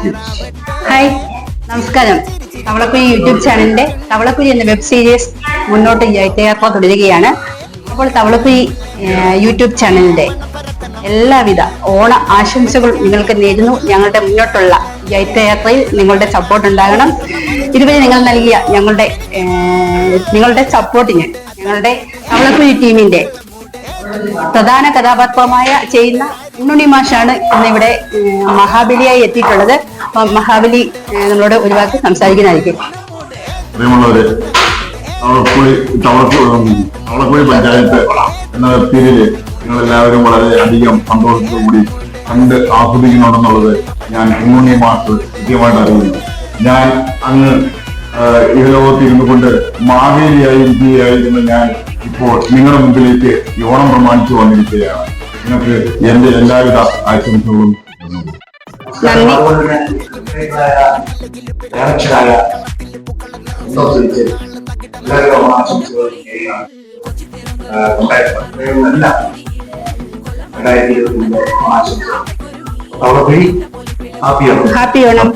സംസാരിക്കും. ഹായ്, നമസ്കാരം. തവളക്കുഴി യൂട്യൂബ് ചാനലിന്റെ തവളക്കുഴി എന്ന വെബ് സീരീസ് മുന്നോട്ട് യാത്ര തുടരുകയാണ്. അപ്പോൾ തവളക്കുഴി യൂട്യൂബ് ചാനലിന്റെ എല്ലാവിധ ഓണ ആശംസകൾ നിങ്ങൾക്ക് നേരുന്നു. ഞങ്ങളുടെ മുന്നോട്ടുള്ള യാത്രയിൽ നിങ്ങളുടെ സപ്പോർട്ട് ഉണ്ടാകണം. ഇതുവരെ നിങ്ങൾ നൽകിയ നിങ്ങളുടെ സപ്പോർട്ടിന് ഞങ്ങളുടെ തവളക്കുഴി ടീമിന്റെ പ്രധാന കഥാപാത്രമായ ചെയ്യുന്ന ഉണ്ണുണ്ണി മാഷാണ് ഇന്നിവിടെ മഹാബലിയായി എത്തിയിട്ടുള്ളത്. മഹാബലി നമ്മളോട് ഒരു വാക്ക് സംസാരിക്കുന്നതായിരിക്കും. പ്രിയമുള്ളവരെ, തവളക്കുഴി പഞ്ചായത്ത് എന്ന വെബ് സീരിയല് നിങ്ങളെല്ലാവരും വളരെ അധികം സന്തോഷത്തോടുകൂടി കണ്ട് ആസ്വദിക്കുന്നുണ്ടെന്നുള്ളത് ഞാൻ ഉണ്ണുണ്ണി മാഷ് കൃത്യമായിട്ട് അറിയുന്നു. ഞാൻ അങ്ങ് ഇഹലോകത്ത് ഇരുന്നു കൊണ്ട് മാവേലിയായിരിക്കുകയായിരുന്നു. ഞാൻ ഇപ്പോൾ നിങ്ങളുടെ മുമ്പിലേക്ക് ഈ ഓണം പ്രമാണിച്ചു വന്നിരിക്കുകയാണ്. നിങ്ങൾക്ക് എന്റെ എല്ലാവിധ ആശംസകളും ഹാപ്പി ഓണം.